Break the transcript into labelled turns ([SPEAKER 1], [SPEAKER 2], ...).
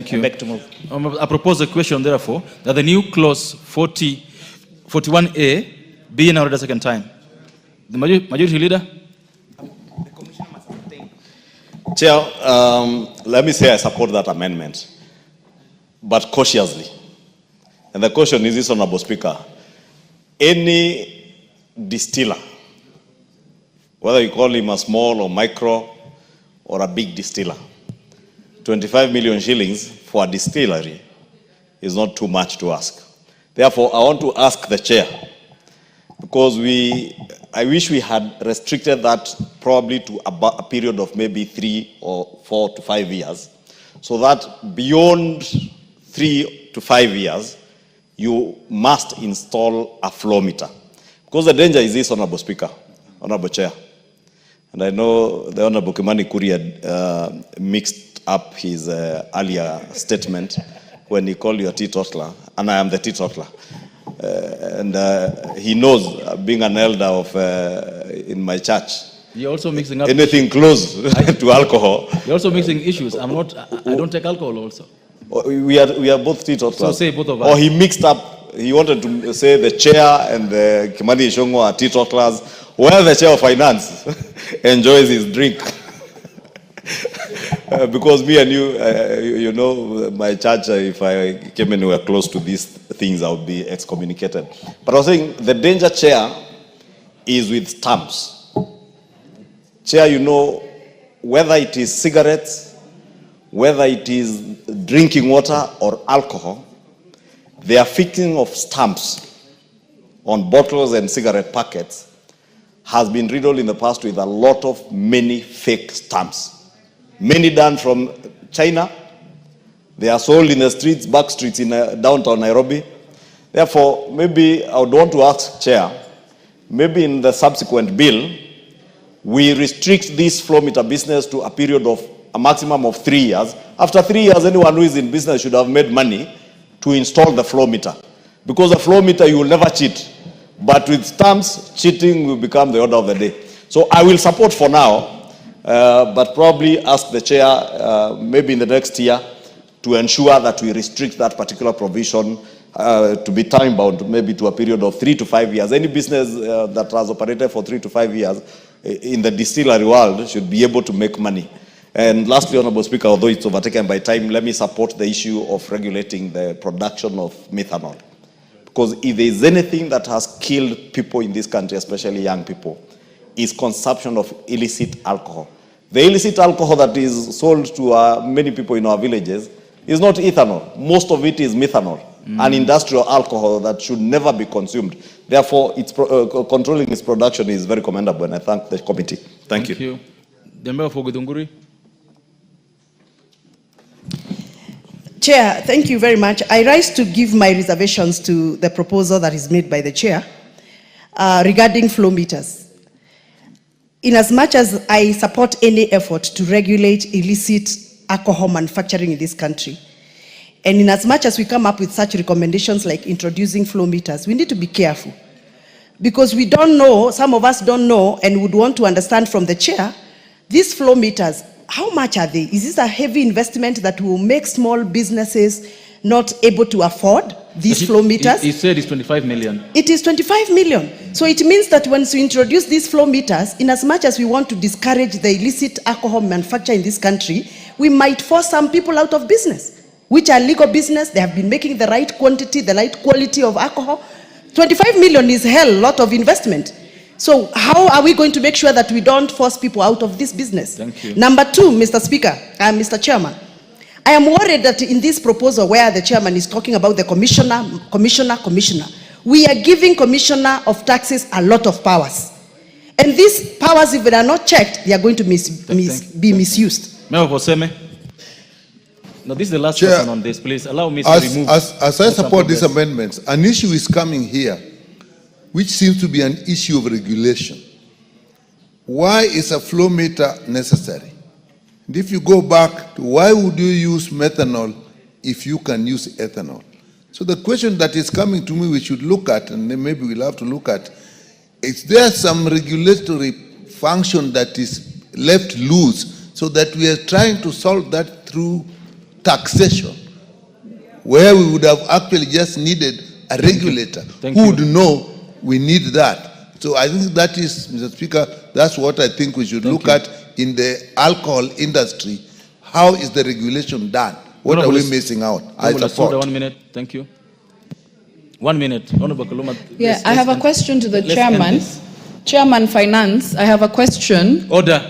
[SPEAKER 1] Thank you.
[SPEAKER 2] I beg to move.
[SPEAKER 1] I propose a question, therefore, that the new clause 41A be now read a second time. The majority leader?
[SPEAKER 3] Chair, let me say I support that amendment, but cautiously. And the caution is this, Honorable Speaker. Any distiller, whether you call him a small or micro or a big distiller, 25 million shillings for a distillery is not too much to ask. Therefore, I want to ask the chair, because I wish we had restricted that probably to a period of maybe 3 or 4 to 5 years, so that beyond 3 to 5 years, you must install a flow meter. Because the danger is this, Honorable Speaker, Honorable Chair. And I know the Honorable Kimani had mixed up his earlier statement when he called you a teetotaler, and I am the teetotaler. And he knows, being an elder in my church,
[SPEAKER 1] You're also mixing up
[SPEAKER 3] anything close to alcohol.
[SPEAKER 1] You're also mixing issues. I don't take alcohol also.
[SPEAKER 3] We are both teetotalers.
[SPEAKER 1] So say both of us.
[SPEAKER 3] Or he mixed up, he wanted to say the chair and the Kimani Ichungwa are teetotalers, while the chair of finance enjoys his drink. Because me and you know, my church, if I came anywhere close to these things, I would be excommunicated. But I was saying the danger, Chair, is with stamps. Chair, you know, whether it is cigarettes, whether it is drinking water or alcohol, the affixing of stamps on bottles and cigarette packets has been riddled in the past with a lot of many fake stamps. Many done from China. They are sold in the streets, back streets in downtown Nairobi. Therefore, maybe I would want to ask Chair, maybe in the subsequent bill, we restrict this flow meter business to a period of a maximum of 3 years. After 3 years, anyone who is in business should have made money to install the flow meter. Because the flow meter, you will never cheat. But with stamps, cheating will become the order of the day. So I will support for now, but probably ask the chair, maybe in the next year, to ensure that we restrict that particular provision to be time-bound, maybe to a period of 3 to 5 years. Any business that has operated for 3 to 5 years in the distillery world should be able to make money. And lastly, Honorable Speaker, although it's overtaken by time, let me support the issue of regulating the production of methanol. Because if there is anything that has killed people in this country, especially young people, is consumption of illicit alcohol. The illicit alcohol that is sold to many people in our villages is not ethanol. Most of it is methanol, an industrial alcohol that should never be consumed. Therefore, controlling its production is very commendable, and I thank the committee. Thank you.
[SPEAKER 1] The member for Githunguri.
[SPEAKER 4] Chair, thank you very much. I rise to give my reservations to the proposal that is made by the chair regarding flow meters. In as much as I support any effort to regulate illicit alcohol manufacturing in this country, and in as much as we come up with such recommendations like introducing flow meters, we need to be careful. Because we don't know, some of us don't know, and would want to understand from the chair, these flow meters, how much are they? Is this a heavy investment that will make small businesses not able to afford these flow meters?
[SPEAKER 1] He said it's 25 million.
[SPEAKER 4] It is 25 million. So it means that once we introduce these flow meters, in as much as we want to discourage the illicit alcohol manufacture in this country, we might force some people out of business, which are legal business. They have been making the right quantity, the right quality of alcohol. 25 million is hell lot of investment. So how are we going to make sure that we don't force people out of this business?
[SPEAKER 1] Thank you.
[SPEAKER 4] Number two, Mr. Speaker, Mr. Chairman, I am worried that in this proposal where the chairman is talking about the commissioner, we are giving commissioner of taxes a lot of powers. And these powers, if they are not checked, they are going to be misused.
[SPEAKER 1] Member for Seme. No, this is the last person on this. Please allow me to remove.
[SPEAKER 5] As I support these amendments, an issue is coming here, which seems to be an issue of regulation. Why is a flow meter necessary? And if you go back to why would you use methanol if you can use ethanol? So the question that is coming to me we should look at, and then maybe we'll have to look at, is there some regulatory function that is left loose so that we are trying to solve that through taxation, where we would have actually just needed a regulator
[SPEAKER 1] Thank
[SPEAKER 5] who
[SPEAKER 1] you.
[SPEAKER 5] would know we need that. So I think that is, Mr. Speaker, that's what I think we should look at in the alcohol industry. How is the regulation done? What are we missing out? I support.
[SPEAKER 1] 1 minute. Thank you. 1 minute. Honorable Kaluma.
[SPEAKER 2] Yeah, I have a question to the chairman. Chairman Finance, I have a question.
[SPEAKER 1] Order.